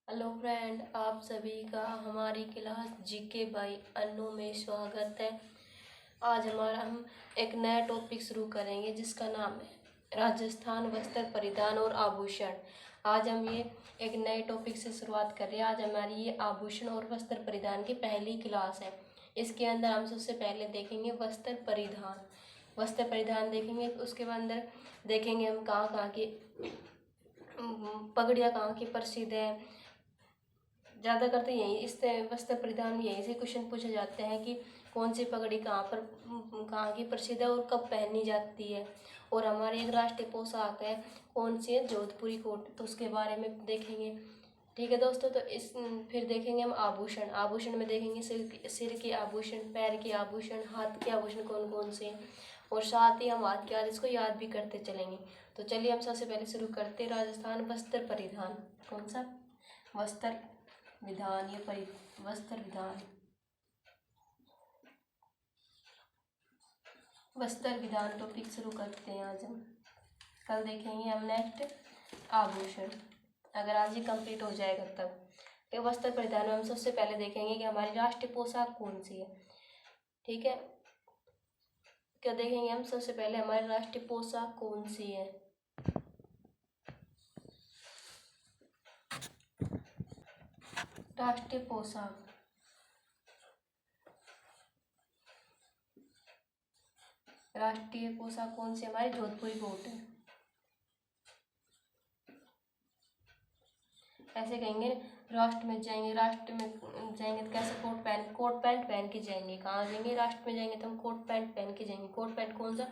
Hello friend, आप सभी का हमारी क्लास जीके बाई अन्नू में स्वागत है। आज हम एक नया टॉपिक शुरू करेंगे जिसका नाम है राजस्थान वस्त्र परिधान और आभूषण। आज हम ये एक नए टॉपिक से शुरुआत कर रहे हैं। आज हमारी ये आभूषण और वस्त्र परिधान की पहली क्लास है। इसके अंदर हम सबसे पहले देखेंगे वस्त्र परिधान। वस्त्र परिधान देखेंगे, उसके अंदर देखेंगे हम कहाँ कहाँ की पगड़ियाँ कहाँ की प्रसिद्ध है। ज़्यादा करते यही इस वस्त्र परिधान में यहीं से क्वेश्चन पूछे जाते हैं कि कौन सी पगड़ी कहाँ की प्रसिद्ध है और कब पहनी जाती है। और हमारी एक राष्ट्रीय पोशाक है, कौन सी है? जोधपुरी कोट। तो उसके बारे में देखेंगे। ठीक है दोस्तों, तो फिर देखेंगे हम आभूषण। आभूषण में देखेंगे सिर के आभूषण, पैर के आभूषण, हाथ के आभूषण कौन कौन से हैं, और साथ ही हम हाथ के इसको याद भी करते चलेंगे। तो चलिए हम सबसे पहले शुरू करते हैं राजस्थान वस्त्र परिधान। कौन सा? वस्त्र विधान या वस्त्र विधान। वस्त्र विधान टॉपिक शुरू करते हैं आज हम। कल देखेंगे हम नेक्स्ट आभूषण, अगर आज ये कंप्लीट हो जाएगा तब। तो वस्त्र परिधान में हम सबसे पहले देखेंगे कि हमारी राष्ट्रीय पोशाक कौन सी है। ठीक है, क्या देखेंगे हम सबसे पहले हमारी राष्ट्रीय पोशाक कौन सी है। राष्ट्रीय पोशाक, राष्ट्रीय पोशाक कौन सी? हमारी जोधपुरी कोट है। ऐसे कहेंगे, राष्ट्र में जाएंगे तो कैसे? कोट पैंट पहन के जाएंगे। कहाँ जाएंगे? राष्ट्र में जाएंगे तो हम कोट पैंट पहन के जाएंगे। कोट पैंट कौन सा?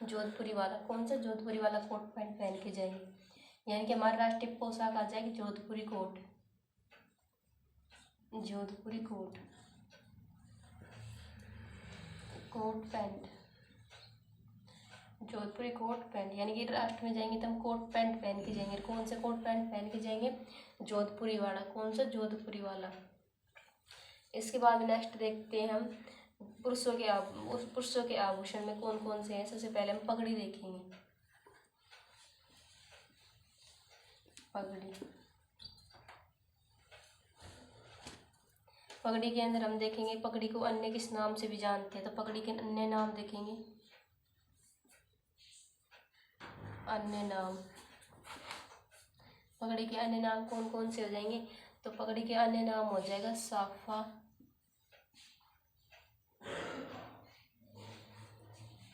जोधपुरी वाला। कौन सा? जोधपुरी वाला कोट पैंट पहन के जाएंगे। यानी कि हमारी राष्ट्रीय पोशाक आ जाएगी जोधपुरी कोट। जोधपुरी कोट, कोट पैंट, जोधपुरी कोट पैंट। यानी कि राष्ट्र में जाएंगे तो हम कोट पैंट पहन के जाएंगे। कौन सा कोट पैंट पहन के जाएंगे? जोधपुरी वाला। कौन सा? जोधपुरी वाला। इसके बाद नेक्स्ट देखते हैं हम पुरुषों के आभूषण में कौन कौन से हैं। सबसे पहले हम पगड़ी देखेंगे। पगड़ी, पगड़ी के अंदर हम देखेंगे, पगड़ी को अन्य किस नाम से भी जानते हैं। तो पगड़ी के अन्य नाम देखेंगे। अन्य नाम, पगड़ी के अन्य नाम कौन कौन से हो जाएंगे? तो पगड़ी के अन्य नाम हो जाएगा साफा,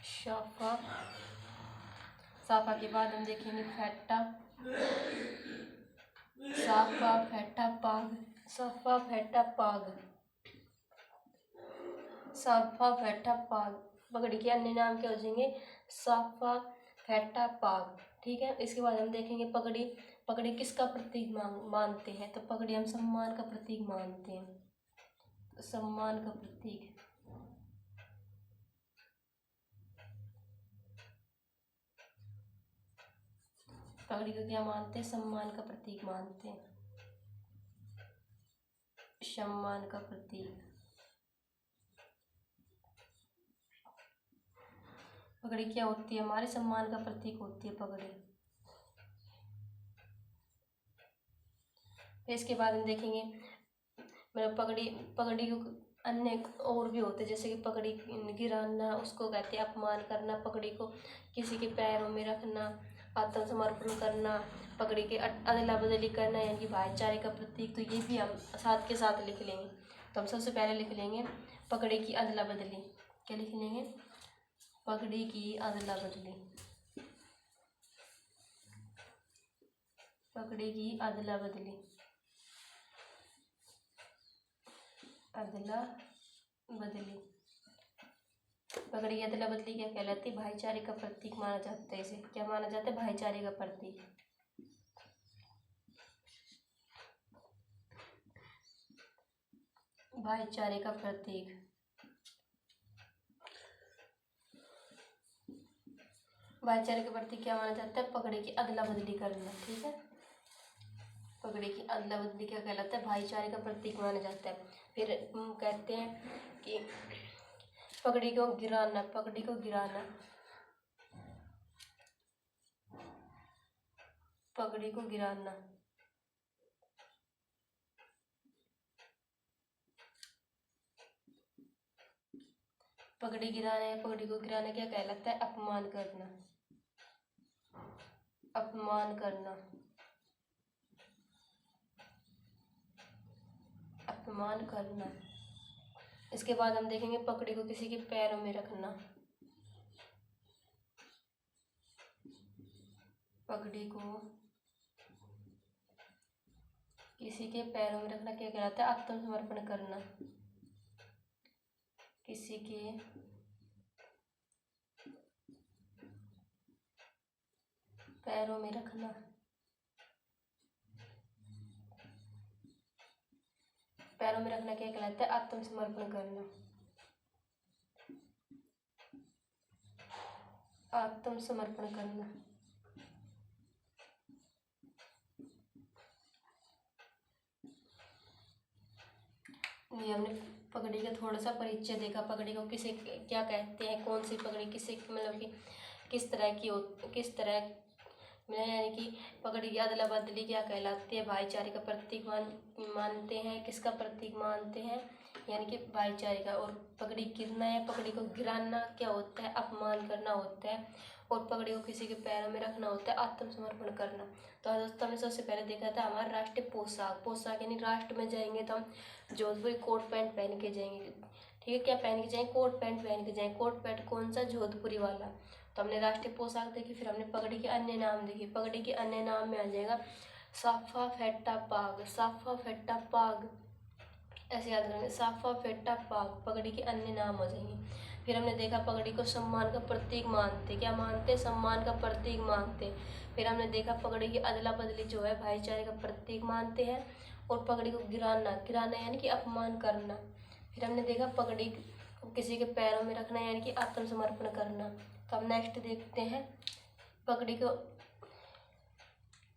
साफा। साफा के बाद हम देखेंगे फेटा, साफा, फेटा, पाग। साफा, फेटा, पाग, साफा, फेटा, पाग। पगड़ी के अन्य नाम क्या हो जाएंगे? साफा, फेटा, पाग। ठीक है, इसके बाद हम देखेंगे पगड़ी। पगड़ी किसका प्रतीक मानते हैं? तो पगड़ी हम सम्मान का प्रतीक मानते हैं। तो सम्मान का प्रतीक, पगड़ी को क्या मानते हैं? सम्मान का प्रतीक मानते हैं। सम्मान का प्रतीक। पगड़ी क्या होती है? हमारे सम्मान का प्रतीक होती है पगड़ी। फिर इसके बाद हम देखेंगे मतलब पगड़ी को अन्य और भी होते हैं, जैसे कि पगड़ी गिराना, उसको कहते हैं अपमान करना। पगड़ी को किसी के पैरों में रखना, आत्मसमर्पण करना, पगड़ी के अदला बदली करना, यानी कि भाईचारे का प्रतीक। तो ये भी हम साथ के साथ लिख लेंगे। तो हम सबसे पहले लिख लेंगे पगड़ी की अदला बदली। क्या लिख लेंगे? पगड़ी की अदला बदली। पगड़ी की अदला बदली, अदला बदली। पगड़ी की अदला बदली क्या कहलाती है? भाईचारे का प्रतीक माना जाता है। इसे क्या माना जाता है? भाईचारे का प्रतीक। भाईचारे का प्रतीक। भाईचारे के प्रतीक क्या माना जाता है? पगड़ी की अदला बदली करना। ठीक है, पगड़ी की अदला बदली क्या कहलाता है? भाईचारे का प्रतीक माना जाता है। फिर कहते हैं कि पगड़ी को गिराना, पगड़ी को गिराना, पगड़ी को गिराना। पगड़ी गिराना या पगड़ी को गिराना क्या कहलाता है? अपमान करना, अपमान करना, अपमान करना। इसके बाद हम देखेंगे पगड़ी को किसी के पैरों में रखना। पगड़ी को किसी के पैरों में रखना क्या कहलाता है? आत्मसमर्पण करना। किसी के पैरों में रखना, पैरों में रखना क्या कहलाता है? आत्मसमर्पण करना, आत्मसमर्पण करना। ये हमने पगड़ी का थोड़ा सा परिचय देखा। पगड़ी को किसे क्या कहते हैं, कौन सी पगड़ी किसे मतलब कि किस तरह की किस तरह यानी कि पगड़ी की अदला बदली क्या कहलाती है? भाईचारे का प्रतीक मानते हैं। किसका प्रतीक मानते हैं? यानी कि भाईचारे का। और पगड़ी गिरना या पगड़ी को गिराना क्या होता है? अपमान करना होता है। और पगड़ी को किसी के पैरों में रखना होता है आत्मसमर्पण करना। तो दोस्तों हमने सबसे पहले देखा था हमारा राष्ट्रीय पोशाक। पोशाक यानी राष्ट्र में जाएंगे तो हम जोधपुरी कोट पैंट पहन के जाएंगे। ठीक है, क्या पहन के जाएंगे? कोट पैंट पहन के जाएंगे। कोट पैंट कौन सा? जोधपुरी वाला। तो हमने राष्ट्रीय पोशाक देखी। फिर हमने पगड़ी के अन्य नाम देखे। पगड़ी के अन्य नाम में आ जाएगा साफा, फेटा, पाग। साफा, फेटा, पाग, ऐसे याद रखेंगे। साफा, फेटा, पाग पगड़ी के अन्य नाम हो जाएंगे। फिर हमने देखा पगड़ी को सम्मान का प्रतीक मानते। क्या मानते? सम्मान का प्रतीक मानते। फिर हमने देखा पगड़ी की अदला बदली जो है भाईचारे का प्रतीक मानते हैं। और पगड़ी को गिराना, गिराना यानी कि अपमान करना। फिर हमने देखा पगड़ी को किसी के पैरों में रखना यानी कि आत्मसमर्पण करना। तो अब नेक्स्ट देखते हैं पगड़ी को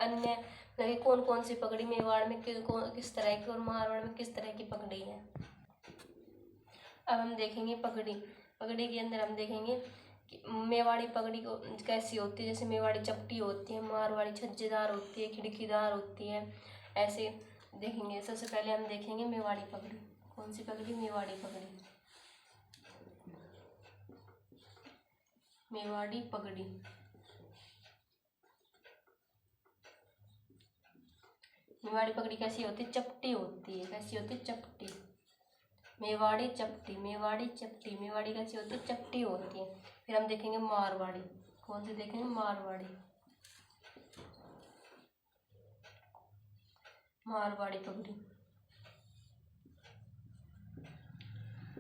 अन्य लगे कौन कौन सी पगड़ी मेवाड़ में किस तरह की और मारवाड़ में किस तरह की पगड़ी है। अब हम देखेंगे पगड़ी। पगड़ी के अंदर हम देखेंगे कि मेवाड़ी पगड़ी को कैसी होती है। जैसे मेवाड़ी चपटी होती है, मारवाड़ी छज्जेदार होती है, खिड़कीदार होती है। ऐसे देखेंगे। सबसे पहले हम देखेंगे मेवाड़ी पगड़ी। कौन सी पगड़ी? मेवाड़ी पगड़ी। मेवाड़ी पगड़ी। मेवाड़ी पगड़ी कैसी होती है? चपटी होती है। कैसी होती है? चपटी। मेवाड़ी चपटी, मेवाड़ी चपटी। मेवाड़ी कैसी होती है? चपटी होती है। फिर हम देखेंगे मारवाड़ी। कौन सी देखेंगे? मारवाड़ी। मारवाड़ी पगड़ी।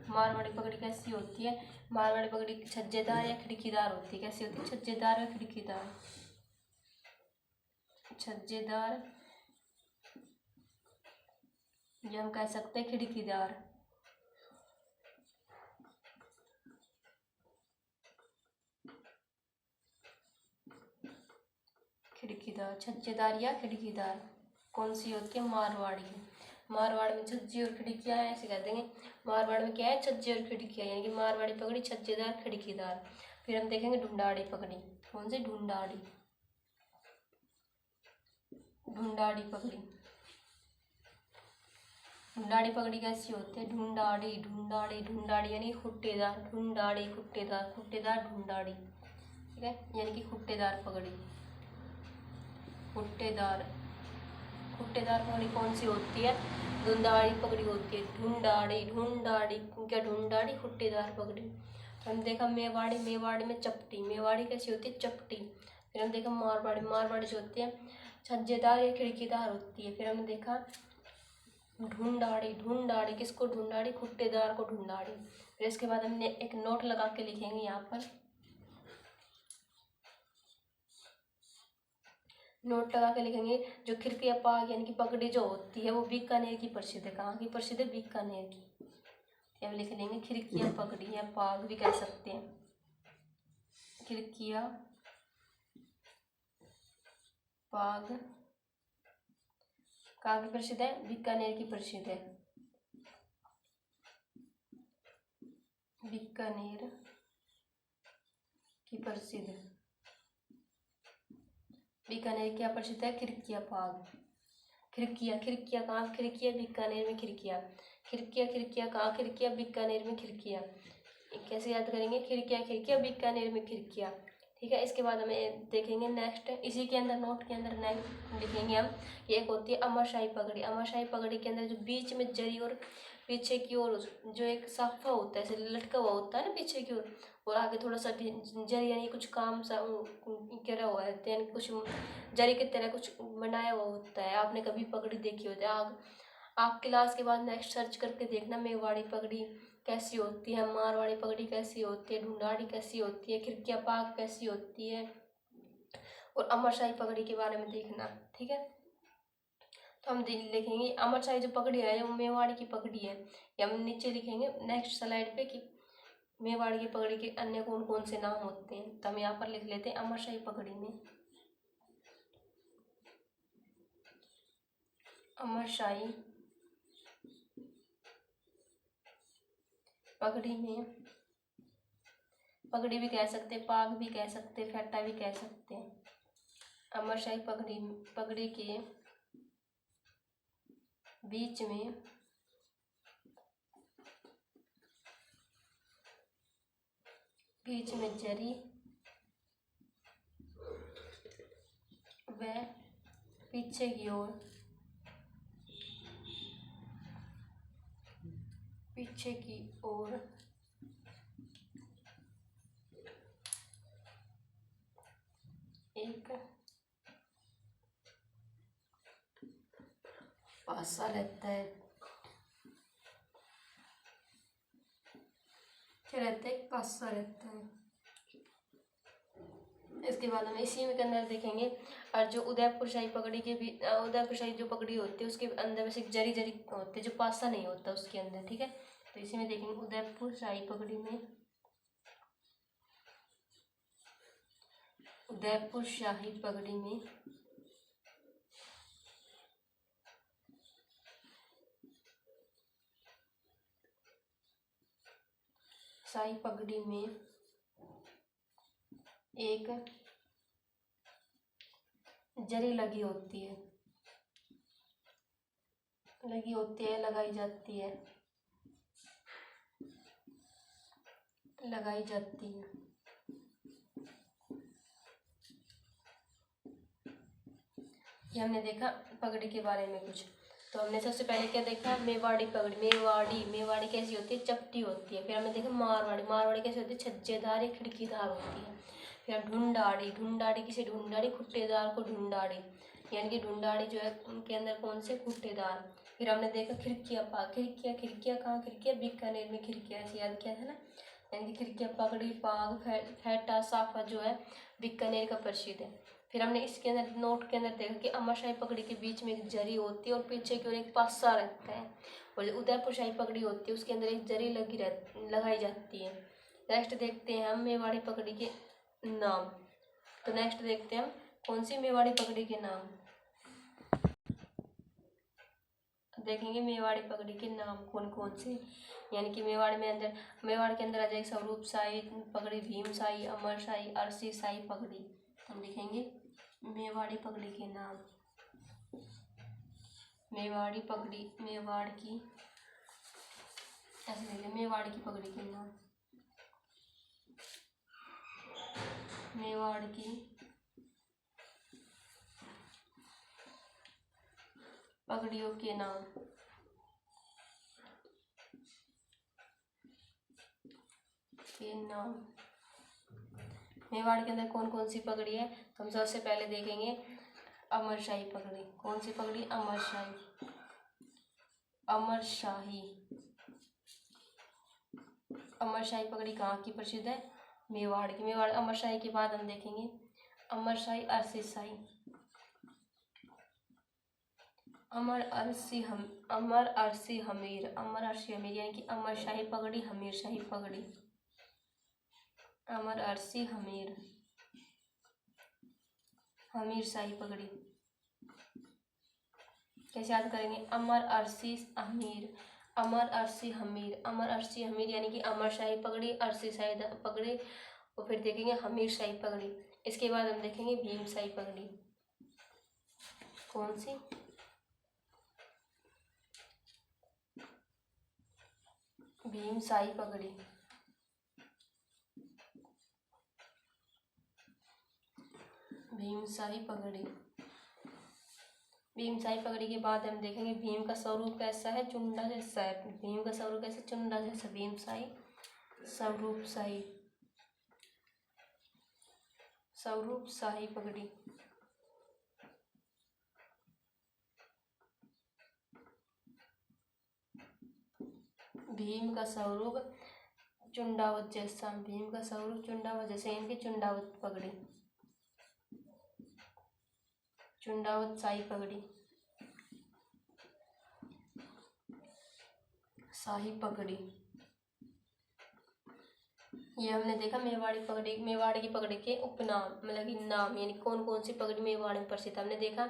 मारवाड़ी पगड़ी कैसी होती है? मारवाड़ी पगड़ी छज्जेदार या खिड़कीदार होती है। कैसी होती है? छज्जेदार या खिड़कीदार। छज्जेदार या हम कह सकते हैं खिड़कीदार। खिड़कीदार, छज्जेदार या खिड़कीदार कौन सी होती है? मारवाड़ी है। मारवाड़ में छज्जे और खिड़कियाँ हैं, ऐसे कह देंगे। मारवाड़ में क्या है? छज्जे और खिड़कियाँ, यानी कि मारवाड़ी पगड़ी छज्जेदार खिड़कीदार। फिर हम देखेंगे ढूंढाड़ी पगड़ी। कौन सी? ढूंढाड़ी। ढूंढाड़ी पगड़ी। ढूंढाड़ी पगड़ी कैसी होती है? ढूंढाड़ी, ढूंढाड़ी, ढूंढाड़ी यानी खुट्टेदार। ढूंढाड़ी खुट्टेदार, खुट्टेदार ढूंढाड़ी। ठीक है, यानी कि खुट्टेदार पगड़ी। खुट्टेदार, खुट्टेदार पगड़ी कौन सी होती है? ढूंढाड़ी पगड़ी होती है। ढूंढाड़ी, ढूंढाड़ी क्या? ढूंढाड़ी खुट्टेदार पगड़ी। हम देखा मेवाड़ी। मेवाड़ी में चपटी। मेवाड़ी कैसी होती है? चपटी। फिर हम देखा मारवाड़ी। मारवाड़ी जो होती है छज्जेदार या खिड़कीदार होती है। फिर हमने देखा ढूंढाड़ी। ढूंढाड़ी किसको? ढूंढाड़ी खुट्टेदार को ढूंढाड़ी। फिर इसके बाद हमने एक नोट लगा के लिखेंगे यहाँ पर। नोट लगा के लिखेंगे जो खिड़की पाग यानी कि पगड़ी जो होती है वो बीकानेर की प्रसिद्ध है। कहाँ की प्रसिद्ध है? बीकानेर की। अब लिख लेंगे खिड़कियाँ पगड़ी या पाग भी कह सकते हैं। खिड़कियाँ पाग कहाँ की प्रसिद्ध है? बीकानेर की प्रसिद्ध है। बीकानेर की प्रसिद्ध। बीकानेर क्या प्रसिद्ध है? खिड़कियाँ पाग। खिड़कियाँ, खिड़कियाँ कहाँ? खिड़कियाँ बीकानेर में खिड़कियाँ। खिड़कियाँ, खिड़कियाँ कहाँ? खिड़कियाँ बीकानेर में खिड़कियाँ। कैसे याद करेंगे, खिड़कियाँ खिड़कियाँ बीकानेर में खिड़कियाँ। ठीक है, इसके बाद हमें देखेंगे नेक्स्ट, इसी के अंदर नोट के अंदर नेक्स्ट लिखेंगे हम, ये एक होती है अमरशाही पगड़ी। अमरशाही पगड़ी के अंदर जो बीच में जरी और पीछे की ओर जो एक साफा होता है, ऐसे लटका हुआ होता है ना पीछे की ओर, और आगे थोड़ा सा जरी यानी कुछ काम सा करा हुआ है, यानी कुछ जरी की तरह कुछ बनाया हुआ होता है। आपने कभी पगड़ी देखी होती है, आप क्लास के बाद नेक्स्ट सर्च करके देखना मेवाड़ी पगड़ी कैसी होती है, मारवाड़ी पगड़ी कैसी होती है, ढूंढाड़ी कैसी होती है, खिड़कियाँ पाक कैसी होती है, और अमरशाही पगड़ी के बारे में देखना। ठीक है, तो हम लिखेंगे अमरशाही जो पगड़ी है वो मेवाड़ी की पगड़ी है। या हम नीचे लिखेंगे नेक्स्ट स्लाइड पे कि मेवाड़ी की पगड़ी के अन्य कौन कौन से नाम होते हैं। तो हम यहाँ पर लिख लेते हैं अमरशाही पगड़ी में, अमरशाही पगड़ी में, पगड़ी भी कह सकते हैं, पाग भी कह सकते हैं, फेटा भी कह सकते हैं। अमरशाही पगड़ी के बीच में जरी व पीछे की ओर एक पासा रहता है, क्या रहता है, एक पासा रहता है। इसके बाद हम इसी में के अंदर देखेंगे, और जो उदयपुर शाही पगड़ी के भी उदयपुर शाही जो पगड़ी होती है उसके अंदर वैसे जरी जरी होती है, जो पासा नहीं होता उसके अंदर। ठीक है, तो इसी में देखेंगे उदयपुर शाही पगड़ी में, उदयपुर शाही पगड़ी में शाही पगड़ी में एक जरी लगी होती है, लगाई जाती है। ये हमने देखा पगड़ी के बारे में कुछ। तो हमने सबसे पहले क्या देखा, मेवाड़ी पगड़ी। मेवाड़ी कैसी होती है, चपटी होती है। फिर हमने देखा मारवाड़ी कैसी होती है, छज्जेदार या खिड़कीदार होती है। फिर हम ढूंढाड़ी किसे, ढूंढाड़ी खुट्टेदार को ढूंढाड़ी, यानी कि ढूंढाड़ी जो है उनके अंदर कौन से, खुट्टेदार। फिर हमने देखा खिड़कियाँ कहाँ, खिड़कियाँ बीकानेर में खिड़कियाँ, ऐसे याद किया था ना, यानी कि खिड़कियाँ पगड़ी पाग फेटा साफा जो है बीकानेर का प्रसिद्ध है। फिर हमने इसके अंदर नोट के अंदर देखा कि अमरशाही पगड़ी के बीच में एक जरी होती है और पीछे की ओर एक पासा रहता है, और जो उदयपुर शाही पगड़ी होती है उसके अंदर एक जरी लगाई जाती है। नेक्स्ट देखते हैं हम मेवाड़ी पगड़ी के नाम। तो नेक्स्ट देखते हैं हम कौन सी मेवाड़ी पगड़ी के नाम देखेंगे, मेवाड़ी पगड़ी के नाम कौन कौन से, यानी कि मेवाड़ के अंदर आ जाएगी स्वरूप शाही पगड़ी, भीम शाही, अमर शाही, अरसी शाही पगड़ी। हम लिखेंगे मेवाड़ी पगड़ी के नाम, मेवाड़ी पगड़ी, मेवाड़ की, ऐसे लिखेंगे मेवाड़ की पगड़ी के नाम, मेवाड़ की पगड़ियों के नाम। मेवाड़ के अंदर कौन कौन सी पगड़ी है, तो हम सबसे पहले देखेंगे अमरशाही पगड़ी। कौन सी पगड़ी, अमरशाही पगड़ी कहाँ की प्रसिद्ध है, मेवाड़ की। मेवाड़ अमरशाही के बाद हम देखेंगे अमरशाही, अरसी शाही, अमर अरसी हमीर, यानी कि अमर शाही पगड़ी, हमीर शाही पगड़ी, अमर अरसी हमीर शाही पगड़ी। कैसे याद करेंगे, अमर अरसी हमीर यानी कि अमर शाही पगड़ी, अरसी शाही पगड़ी, और फिर देखेंगे हमीर शाही पगड़ी। इसके बाद हम देखेंगे भीम शाही पगड़ी। कौन सी, भीम शाही पगड़ी। भीमशाही पगड़ी। भीमशाही पगड़ी के बाद हम देखेंगे भीम का स्वरूप कैसा है, चुंडा जैसा है। भीम का स्वरूप कैसा, चुंडा जैसा। भीमशाही स्वरूप शाही, स्वरूप शाही पगड़ी। भीम का स्वरूप चुंडावत जैसा। भीम का स्वरूप चुंडावत जैसे, इनकी चुंडावत पगड़ी, चुंडावत शाही पगड़ी, शाही पगड़ी। ये हमने देखा मेवाड़ी पगड़ी, मेवाड़ की पगड़ी के उपनाम मतलब कि नाम, यानी कौन कौन सी पगड़ी मेवाड़ में प्रसिद्ध। हमने देखा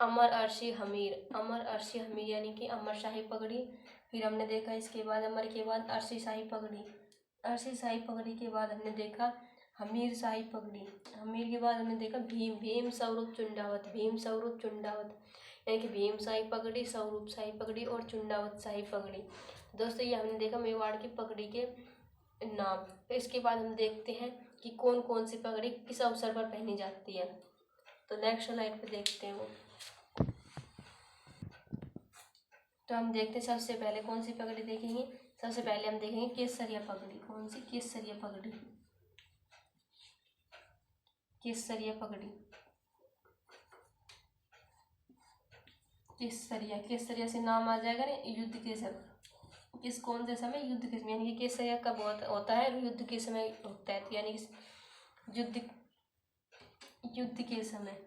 अमर अर्शी हमीर, अमर अर्शी हमीर यानी कि अमर शाही पगड़ी। फिर हमने देखा इसके बाद अमर के बाद अर्शी शाही पगड़ी, अर्शी शाही पगड़ी के बाद हमने देखा हमीर शाही पगड़ी, हमीर के बाद हमने देखा भीम, भीम स्वरूप चुंडावत, भीम स्वरूप चुंडावत यानी कि भीम शाही पगड़ी, स्वरूप शाही पगड़ी और चुंडावत शाही पगड़ी। दोस्तों ये हमने देखा मेवाड़ की पगड़ी के नाम। तो इसके बाद हम देखते हैं कि कौन कौन सी पगड़ी किस अवसर पर पहनी जाती है। तो नेक्स्ट स्लाइड पे देखते हैं वो। तो हम देखते हैं सबसे पहले कौन सी पगड़ी देखेंगे। सबसे पहले हम देखेंगे केसरिया पगड़ी। कौन सी, केसरिया पगड़ी, केसरिया पगड़ी, केसरिया, केसरिया से नाम आ जाएगा ना, युद्ध के समय, किस कौन से समय, युद्ध के समय, यानी कि केसरिया कब होता है, युद्ध के समय होता है। यानी कि युद्ध के समय,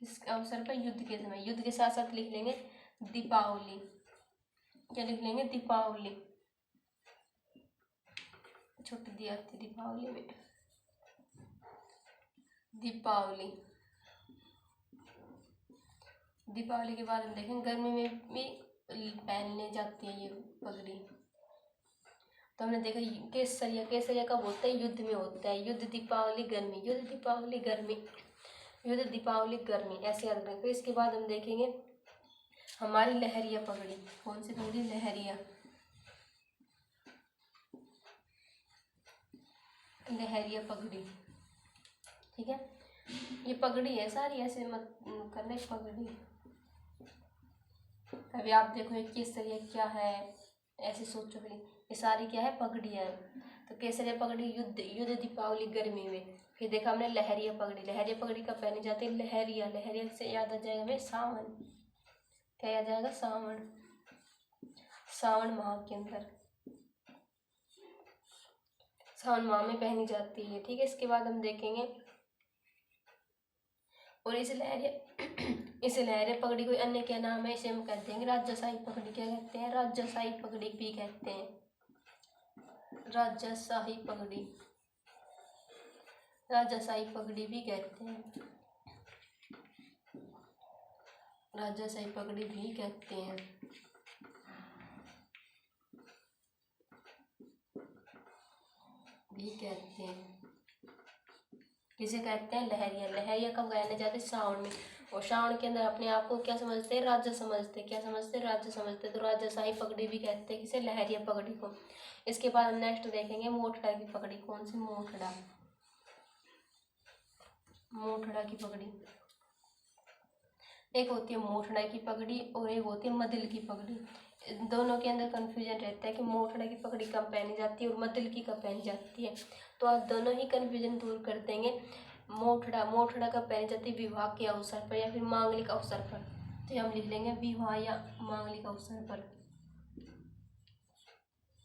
किस अवसर पर, युद्ध के समय। युद्ध के साथ साथ लिख लेंगे दीपावली, क्या लिख लेंगे, दीपावली, छुट्टी दी जाती दीपावली में, दीपावली। दीपावली के बाद हम देखेंगे गर्मी में भी पहनने जाती है ये पगड़ी। तो हमने देखा केसरिया, केसरिया कब होता है, युद्ध में होता है। युद्ध दीपावली गर्मी, युद्ध दीपावली गर्मी, युद्ध दीपावली गर्मी, ऐसे याद रखें। फिर इसके बाद हम देखेंगे हमारी लहरिया पगड़ी। कौन सी पगड़ी, लहरिया, लहरिया पगड़ी, ठीक है। ये पगड़ी है सारी, ऐसे मत करने पगड़ी। अभी आप देखो ये केसरिया क्या है, ऐसे सोचोगे ये सारी क्या है, पगड़ियाँ। तो केसरिया पगड़ी युद्ध, युद्ध दीपावली गर्मी में। फिर देखा हमने लहरिया पगड़ी, लहरिया पगड़ी कब पहनी जाती है, लहरिया, लहरिया से याद आ जाएगा हमें सावन, क्या याद आएगा, सावन, सावन माह के अंदर, सावन माह में पहनी जाती है, ठीक है। इसके बाद हम देखेंगे और इस लहरिया पगड़ी कोई अन्य क्या नाम है, इसे हम कहते हैं राजशाही पगड़ी। क्या कहते हैं, राजशाही पगड़ी भी कहते हैं, राजशाही पगड़ी, राजशाही पगड़ी भी कहते हैं, राजशाही पगड़ी भी कहते हैं, भी कहते हैं। किसे कहते हैं, लहरिया, लहरिया कब गाने जाते हैं, सावन में। और सावन के अंदर अपने आप को क्या समझते हैं, राज्य समझते हैं, क्या समझते हैं, राज्य समझते हैं। तो राजशाही पगड़ी भी कहते हैं किसे, लहरिया पगड़ी को। इसके बाद हम नेक्स्ट देखेंगे मोठड़ा की पगड़ी। कौन सी, मोठड़ा, मोठड़ा की पगड़ी। एक होती है मोठड़ा की पगड़ी और एक होती है मदिल की पगड़ी। दोनों के अंदर कंफ्यूजन रहता है कि मोठड़ा की पगड़ी कब पहनी जाती है और मदिल की कब पहनी जाती है। तो आज दोनों ही कंफ्यूजन दूर कर देंगे। मोठड़ा, मोठड़ा कब पहनी जाती है, विवाह के अवसर पर या फिर मांगलिक अवसर पर। तो हम लिख लेंगे विवाह या मांगलिक अवसर पर,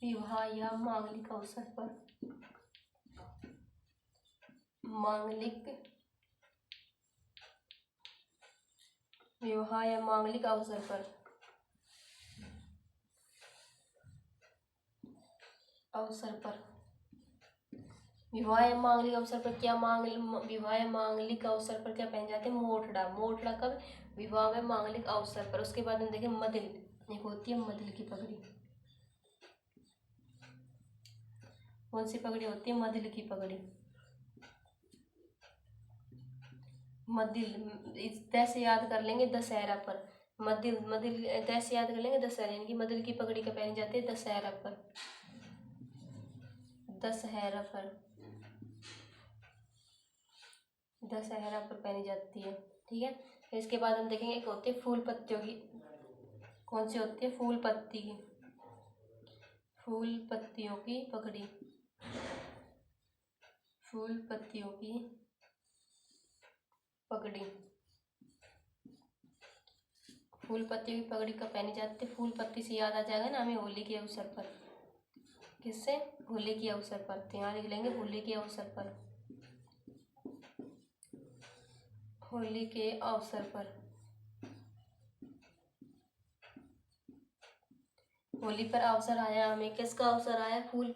विवाह या मांगलिक अवसर पर, मांगलिक, विवाह या मांगलिक अवसर पर, अवसर पर, विवाह या मांगलिक अवसर पर क्या विवाह या मांगलिक अवसर पर क्या पहन जाते हैं, मोठड़ा। मोठड़ा कब, विवाह में मांगलिक अवसर पर। उसके बाद हम देखें मदिल, एक होती है मदिल की पगड़ी। कौन सी पगड़ी होती है, मदिल की पगड़ी। मदिल कैसे याद कर लेंगे, दशहरा पर। मदिल, मदिल कैसे याद कर लेंगे, दशहरा, यानी कि मदिल की पगड़ी कब पहनी जाती है, दशहरा पर, दशहरा पर, दशहरा पर पहनी जाती है। ठीक है, फिर इसके बाद हम देखेंगे एक होती है फूल पत्तियों की। कौन सी होती है? फूल पत्ती की, फूल पत्तियों की पगड़ी, फूल पत्तियों की पगड़ी। फूल पत्तियों की पगड़ी कब पहनी जाती है? फूल पत्ती से याद आ जाएगा ना हमें होली के अवसर पर। किससे? होली के अवसर पर। तो यहाँ लिख लेंगे होली के अवसर पर, होली के अवसर पर। होली पर अवसर आया, हमें किसका अवसर आया? फूल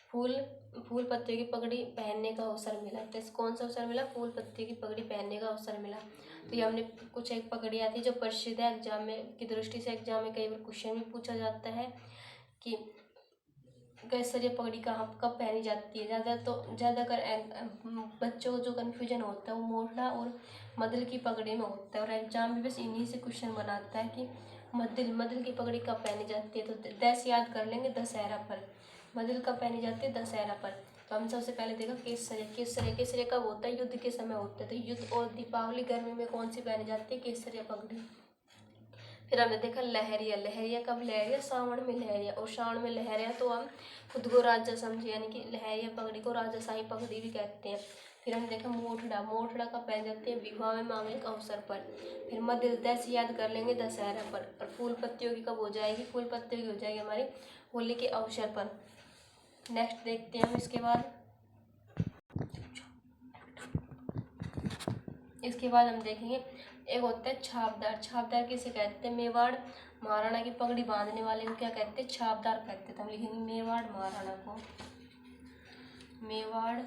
फूल फूल पत्तियों की पगड़ी पहनने का अवसर मिला। किस कौन सा अवसर मिला? फूल पत्ती की पगड़ी पहनने का अवसर मिला। तो ये हमने कुछ एक पगड़ी आती है जो प्रसिद्ध है, एग्जाम में की दृष्टि से एग्जाम में कई बार क्वेश्चन भी पूछा जाता है कि केसरिया पगड़ी कहाँ कब पहनी जाती है। ज़्यादातर बच्चों को जो कन्फ्यूजन होता है वो मोरला और मदल की पगड़ी में होता है, और एग्जाम में बस इन्हीं से क्वेश्चन बनाता है कि मदल की पगड़ी कब पहनी जाती है। तो दस याद कर लेंगे, दशहरा पर। मदल कब पहनी जाती है? दशहरा पर। तो हम सबसे पहले देखा केसरिया। केसरिया कब होता है? युद्ध के समय होता है। तो युद्ध और दीपावली गर्मी में कौन सी पहनी जाती है? केसरिया पगड़ी। फिर हमने देखा लहरिया। लहरिया कब? लहरिया सावन में लहरिया, और सावन में लहरिया तो हम खुद को राजा समझे, यानी कि लहरिया पगड़ी को राजाशाही पगड़ी भी कहते हैं। फिर हमने देखा मोठड़ा। मोठड़ा कब पहन जाती है? विवाह में मांगलिक अवसर पर। फिर मध्य दस याद कर लेंगे, दशहरा पर। और फूल पत्तियों की कब हो जाएगी? फूल पत्तियों की हो जाएगी हमारी होली के अवसर पर। नेक्स्ट देखते हैं हम इसके बाद। इसके बाद हम देखेंगे एक होता है छापदार। छापदार किसे कहते हैं? मेवाड़ महाराणा की पगड़ी बांधने वाले को क्या कहते हैं? छापदार कहते हैं। तो हम लिखेंगे मेवाड़ महाराणा को, मेवाड़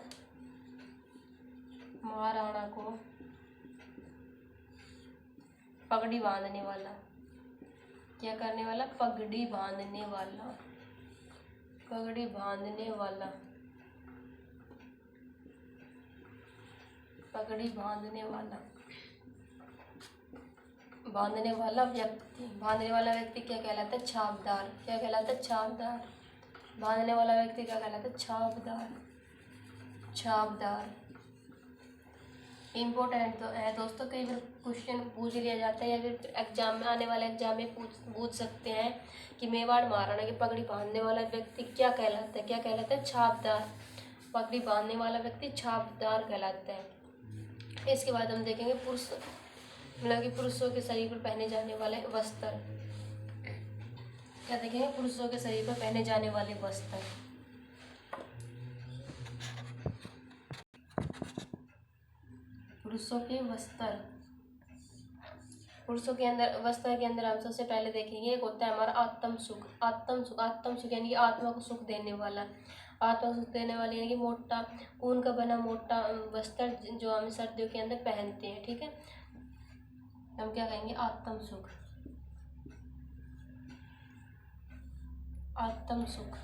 महाराणा को पगड़ी बांधने वाला। क्या करने वाला? पगड़ी बांधने वाला, पगड़ी बांधने वाला, पगड़ी बांधने वाला, बांधने वाला व्यक्ति। बांधने वाला व्यक्ति क्या कहलाता है? छापदार। क्या कहलाता है? छापदार। बांधने वाला व्यक्ति क्या कहलाता है? छापदार, छापदार। इम्पोर्टेंट तो है दोस्तों, कई बार क्वेश्चन पूछ लिया जाता है, या फिर एग्जाम में आने वाले एग्जाम में पूछ सकते हैं कि मेवाड़ महाराणा की पगड़ी बांधने वाला व्यक्ति क्या कहलाता है? क्या कहलाता है? छापदार। पगड़ी बांधने वाला व्यक्ति छापदार कहलाता है। इसके बाद हम देखेंगे पुरुष, मतलब कि पुरुषों के शरीर पर पहने जाने वाले वस्त्र। क्या देखेंगे? पुरुषों के शरीर पर पहने जाने वाले वस्त्र। पुरुषों के वस्त्र। पुरुषों के अंदर वस्त्र के अंदर हम सबसे पहले देखेंगे एक होता है हमारा आत्म सुख। आत्म सुख, आत्म सुख यानी कि आत्मा को सुख देने वाला। आत्मा को सुख देने वाले यानी कि मोटा ऊन का बना मोटा वस्त्र जो हम सर्दियों के अंदर पहनते हैं। ठीक है, हम क्या कहेंगे? आत्म सुख, आत्म सुख।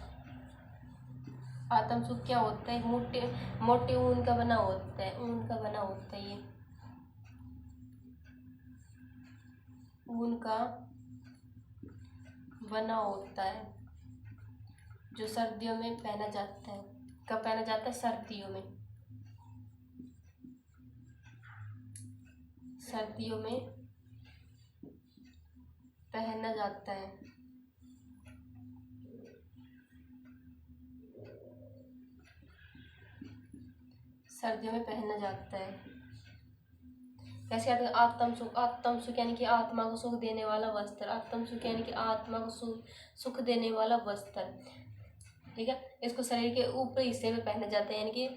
आत्म सुख क्या होता है? मोटे ऊन का बना होता है, ऊन का बना होता है, ये ऊन का बना होता है जो सर्दियों में पहना जाता है। कब पहना जाता है? सर्दियों में, सर्दियों में पहना जाता है। सर्दियों में पहना जाता है। कैसे आते हैं? आत्म सुख। आत्म सुख यानी कि आत्मा को सुख देने वाला वस्त्र। आत्म सुख यानी कि आत्मा को सुख देने वाला वस्त्र। ठीक है, इसको शरीर के ऊपरी हिस्से में पहना जाता है, यानी कि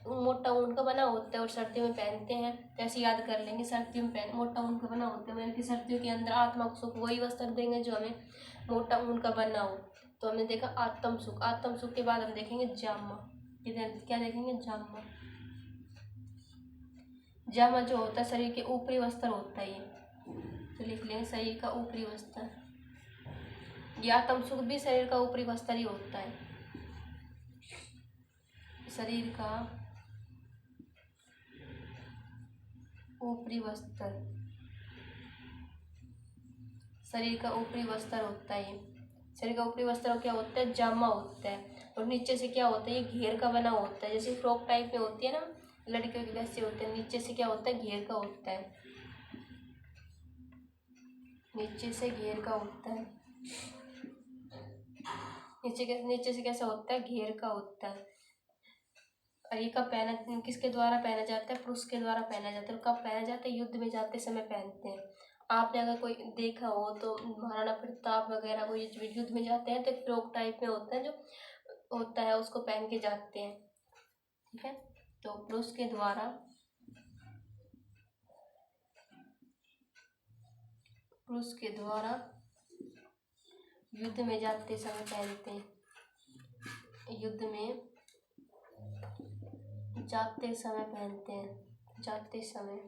मोटा ऊन का बना होता है और सर्दियों में पहनते हैं। कैसे याद कर लेंगे? सर्दियों में मोटा ऊन का बना होता है, यानी कि सर्दियों के अंदर आत्मा को सुख वही वस्त्र देंगे जो हमें मोटा ऊन का बना हो। तो हमने देखा आत्म सुख। आत्म सुख के बाद हम देखेंगे जामा। इधर क्या देखेंगे? जामा। जामा जो होता है शरीर के ऊपरी वस्त्र होता है, ये तो लिख लेंगे शरीर का ऊपरी वस्त्र। ये आत्म सुख भी शरीर का ऊपरी वस्त्र ही होता है, शरीर का ऊपरी वस्त्र, शरीर का ऊपरी वस्त्र होता है। शरीर का ऊपरी वस्त्र क्या होता है? जामा होता है। और नीचे से क्या होता है? ये घेर का बना होता है, जैसे फ्रॉक टाइप में होती है ना, लड़कियों के वैसे होते हैं, नीचे से क्या होता है, घेर का होता है, नीचे से घेर का होता है, नीचे से कैसा होता है, घेर का होता है। और ये कब पहना, किसके द्वारा पहना जाता है, पुरुष के द्वारा पहना जाता है। और कब पहना जाता है, युद्ध में जाते समय पहनते हैं। आपने अगर कोई देखा हो तो महाराणा प्रताप वगैरह वो ये युद्ध में जाते हैं तो फ्रॉक टाइप में होता है, जो होता है उसको पहन के जाते हैं। ठीक है, तो पुरुष के द्वारा युद्ध में जाते समय पहनते हैं, युद्ध में जाते समय पहनते हैं, जाते समय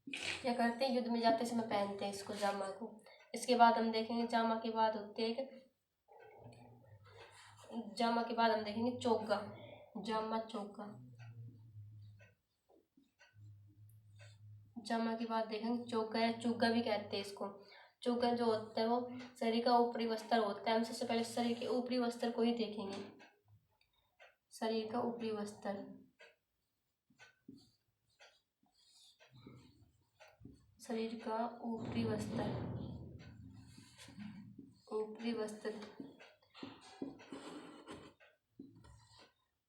क्या करते हैं, युद्ध में जाते समय पहनते हैं इसको, जामा को। इसके बाद हम देखेंगे, जामा के बाद होते हैं, जामा के बाद हम देखेंगे चोगा, जामा चोगा। जामा के बाद देखेंगे चोगा या चुगा भी कहते हैं इसको। चोगा जो होता है वो शरीर का ऊपरी वस्त्र होता है। हम सबसे पहले शरीर के ऊपरी वस्त्र को ही देखेंगे, शरीर का ऊपरी वस्त्र, शरीर का ऊपरी वस्त्र, ऊपरी वस्त्र।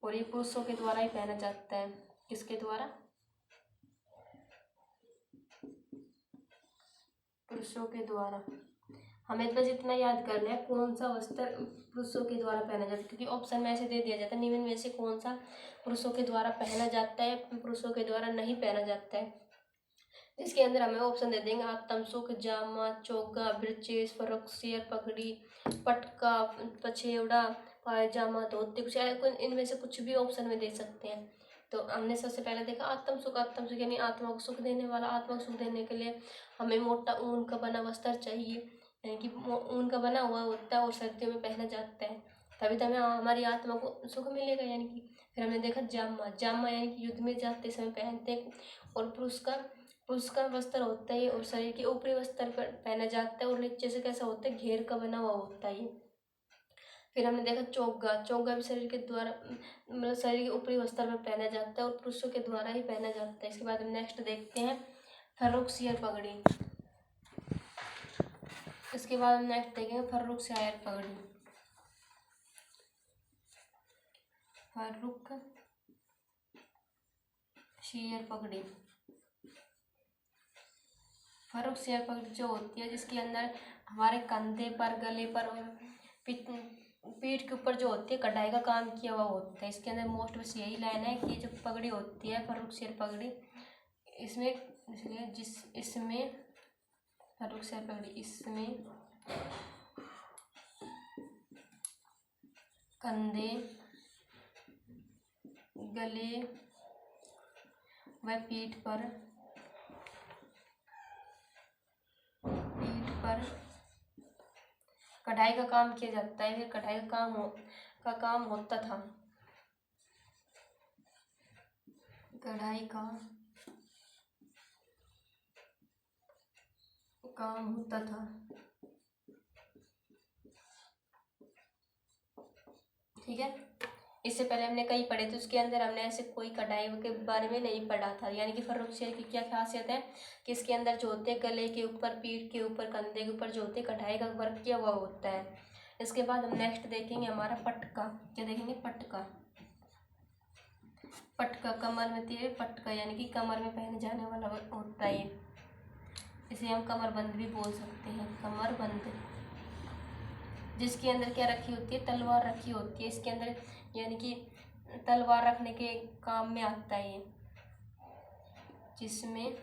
और ये पुरुषों के द्वारा ही पहना जाता है। किसके द्वारा, पुरुषों के द्वारा। हमें बस इतना याद करना है कौन सा वस्त्र पुरुषों के द्वारा पहना जाता है, क्योंकि ऑप्शन में ऐसे दे दिया जाता है निम्न में से कौन सा पुरुषों के द्वारा पहना जाता है, पुरुषों के द्वारा नहीं पहना जाता है। इसके अंदर हमें ऑप्शन दे देंगे आत्मसुख, जामा, चोगा, ब्रचेस, फर्रुख, सिर, पगड़ी, पटका, पछेवड़ा, पायजामा, धोती, कुछ इनमें से कुछ भी ऑप्शन में दे सकते हैं। तो हमने सबसे पहले देखा आत्मसुख, आत्मसुख यानी आत्मा को सुख देने वाला। आत्मा को सुख देने के लिए हमें मोटा ऊन का बना वस्त्र चाहिए, यानी कि ऊन का बना हुआ होता है और सर्दियों में पहना जाता है, तभी तो हमें हमारी आत्मा को सुख मिलेगा। यानी कि फिर हमने देखा जामा, जामा यानी कि युद्ध में जाते समय पहनते हैं। और पुरुष का वस्त्र होता है और शरीर के ऊपरी वस्त्र पर पहना जाता है और नीचे से कैसा होता है, घेर का बना हुआ होता है। फिर हमने देखा चोगा, चोगा भी शरीर के द्वारा मतलब शरीर के ऊपरी वस्त्र पर पहना जाता है और पुरुषों के द्वारा ही पहना जाता है। इसके बाद हम नेक्स्ट देखते हैं फर्रुख, सिर, पगड़ी। इसके बाद हम नेक्स्ट देखेंगे फर्रुख, सिर, पगड़ी। फर्रुख, सिर, पगड़ी। फर्रुख, सिर, पगड़ी जो होती है जिसके अंदर हमारे कंधे पर, गले पर और पीठ के ऊपर जो होती है कढ़ाई का काम किया हुआ होता है। इसके अंदर मोस्ट बस यही लाइन है कि जो पगड़ी होती है फर्रुख, सिर, पगड़ी, इसमें इसमें फर्रुख, सिर, पगड़ी, इसमें कंधे, गले व पीठ पर कढ़ाई का काम किया जाता है। फिर कढ़ाई का काम होता था, कढ़ाई का काम होता था। ठीक है, इससे पहले हमने कई पढ़े थे, उसके अंदर हमने ऐसे कोई कढ़ाई के बारे में नहीं पढ़ा था। यानी कि फर्रुख, सिर की क्या खासियत है कि इसके अंदर जो होते हैं गले के ऊपर, पीठ के ऊपर, कंधे के ऊपर जो होते हैं कढ़ाई का वर्क किया हुआ होता है। इसके बाद हम नेक्स्ट देखेंगे हमारा पटका। क्या देखेंगे, पटका। पटका कमर में तीर, पटका यानी कि कमर में पहने जाने वाला होता है। इसे हम कमरबंद भी बोल सकते हैं, कमरबंद, जिसके अंदर क्या रखी होती है, तलवार रखी होती है इसके अंदर, यानी कि तलवार रखने के काम में आता है ये, जिसमें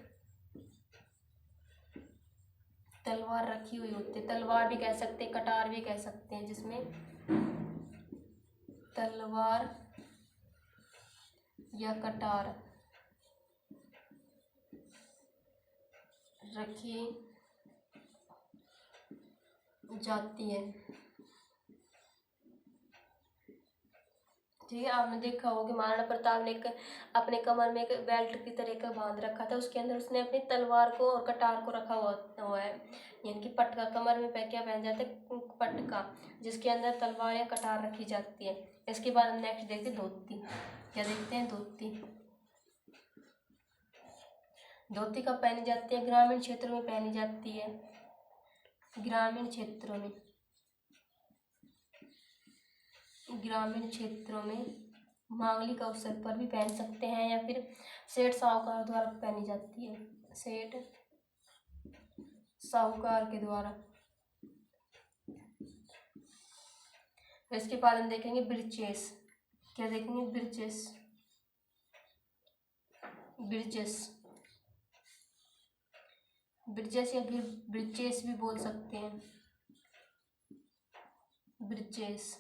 तलवार रखी हुई होती है। तलवार भी कह सकते हैं, कटार भी कह सकते हैं, जिसमें तलवार या कटार रखी जाती है। ठीक है, आपने देखा होगा कि महाराणा प्रताप ने अपने कमर में एक बेल्ट की तरह का बांध रखा था, उसके अंदर उसने अपनी तलवार को और कटार को रखा हुआ है, यानी कि पटका कमर में क्या पहन जाता है, पटका, जिसके अंदर तलवार या कटार रखी जाती है। इसके बाद हम नेक्स्ट देखते हैं धोती। क्या देखते हैं? धोती। धोती कब पहनी जाती है? ग्रामीण क्षेत्रों में पहनी जाती है। ग्रामीण क्षेत्रों में, ग्रामीण क्षेत्रों में मांगलिक अवसर पर भी पहन सकते हैं या फिर सेठ साहूकार द्वारा पहनी जाती है। सेठ साहूकार के द्वारा। इसके बाद हम देखेंगे ब्रीचेस। क्या देखेंगे? ब्रीचेस। ब्रीचेस, ब्रीचेस या फिर ब्रीचेस भी बोल सकते हैं। ब्रीचेस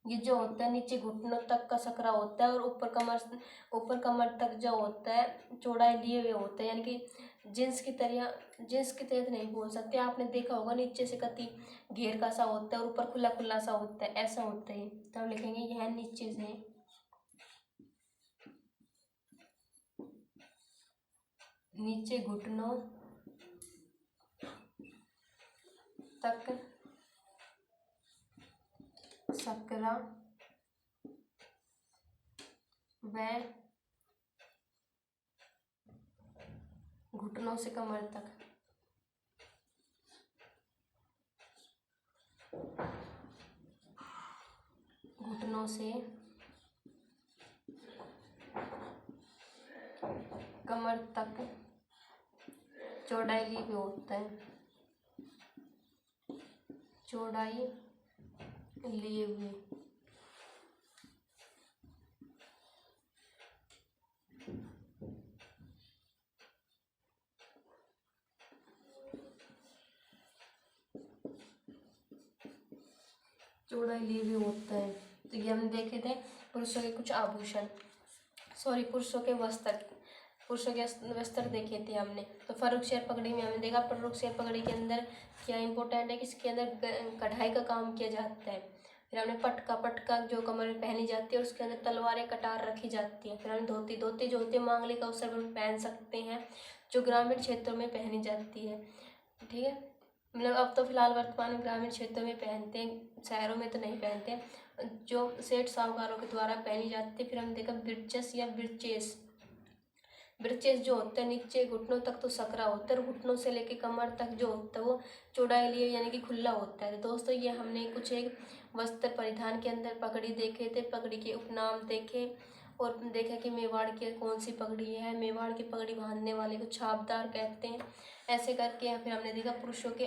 ये जो होता है नीचे घुटनों तक का सकरा होता है और ऊपर कमर तक जो होता है चौड़ाई लिए हुए होता है, यानी कि जींस की तरह तो नहीं बोल सकते। आपने देखा होगा नीचे से कति घेर का सा होता है और ऊपर खुला खुला सा होता है, ऐसा होता है। तो हम लिखेंगे यह नीचे से, नीचे घुटनों तक सकरा व घुटनों से कमर तक। घुटनों से कमर तक चौड़ाई लिए हुए होता है। चौड़ाई लिए हुए। चौड़ाई लिए हुए होता है। तो ये हम देखे थे पुरुषों के कुछ आभूषण, पुरुषों के वस्त्र। पुरुषों के वस्त्र देखे थे हमने। तो फर्रुखशहर पगड़ी में हमने देखा फर्रुखशहर पगड़ी के अंदर क्या इंपॉर्टेंट है कि इसके अंदर कढ़ाई का काम किया जाता है। फिर हमने पटका जो कमर में पहनी जाती है, उसके अंदर तलवारें कटार रखी जाती है। फिर हमने धोती जो होती है मांगलिक अवसर पर पहन सकते हैं, जो ग्रामीण क्षेत्रों में पहनी जाती है। ठीक है, मतलब अब तो फिलहाल वर्तमान में ग्रामीण क्षेत्रों में पहनते हैं, शहरों में तो नहीं पहनते, जो सेठ साहूकारों के द्वारा पहनी जाती है। फिर हमने देखा ब्रीचेस या ब्रीचेस। ब्रीचेस जो होता है नीचे घुटनों तक तो सकरा होता है और घुटनों से लेके कमर तक जो होता है वो चौड़ाई लिए यानी कि खुला होता है। तो दोस्तों ये हमने कुछ एक वस्त्र परिधान के अंदर पगड़ी देखे थे, पगड़ी के उपनाम देखे और देखा कि मेवाड़ की कौन सी पगड़ी है। मेवाड़ की पगड़ी बांधने वाले को छापदार कहते हैं। ऐसे करके फिर हमने देखा पुरुषों के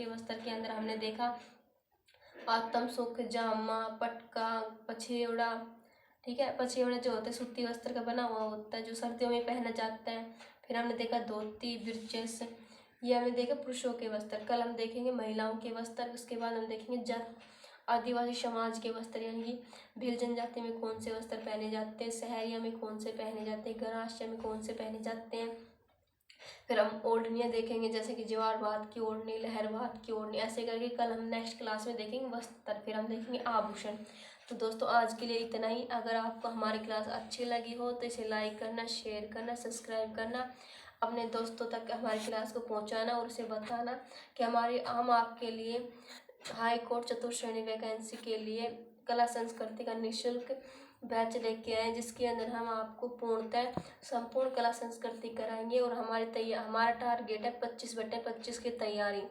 वस्त्र के अंदर हमने देखा आत्म सुख, जामा, पटका, पछेवड़ा। ठीक है, पछेवड़ा जो होता है सूती वस्त्र का बना हुआ होता है, जो सर्दियों में पहना जाता है। फिर हमने देखा धोती, ब्रीचेस, ये हमने देखा पुरुषों के वस्त्र। कल हम देखेंगे महिलाओं के वस्त्र। उसके बाद हम देखेंगे जात आदिवासी समाज के वस्त्र, यानी कि भील जनजाति में कौन से वस्त्र पहने जाते हैं, सहरिया में कौन से पहने जाते हैं, गरासिया में कौन से पहने जाते हैं। फिर हम ओढ़नियाँ देखेंगे, जैसे कि जवारबाद की ओढ़नी, लहरबाद की ओढ़नी, ऐसे करके कल हम नेक्स्ट क्लास में देखेंगे वस्त्र। फिर हम देखेंगे आभूषण। तो दोस्तों आज के लिए इतना ही। अगर आपको हमारी क्लास अच्छी लगी हो तो इसे लाइक करना, शेयर करना, सब्सक्राइब करना, अपने दोस्तों तक हमारी क्लास को पहुंचाना और उसे बताना कि हम आपके लिए हाई कोर्ट चतुर्थ श्रेणी वैकेंसी के लिए कला संस्कृति का निःशुल्क बैच लेके आए, जिसके अंदर हम आपको पूर्णतः संपूर्ण कला संस्कृति कराएंगे और हमारा टारगेट है 25/25 की तैयारी।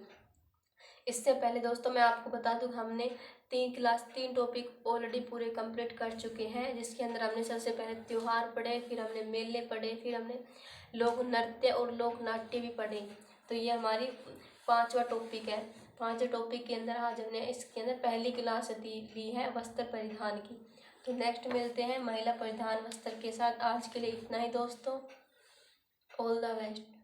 इससे पहले दोस्तों मैं आपको बता दूं हमने 3 टॉपिक ऑलरेडी पूरे कंप्लीट कर चुके हैं, जिसके अंदर हमने सबसे पहले त्योहार पढ़े, फिर हमने मेले पढ़े, फिर हमने लोक नृत्य और लोक नाट्य भी पढ़े। तो ये हमारी 5वां टॉपिक है। 5वें टॉपिक के अंदर आज हमने इसके अंदर पहली क्लास ली है वस्त्र परिधान की। तो नेक्स्ट मिलते हैं महिला परिधान वस्त्र के साथ। आज के लिए इतना ही दोस्तों, ऑल द बेस्ट।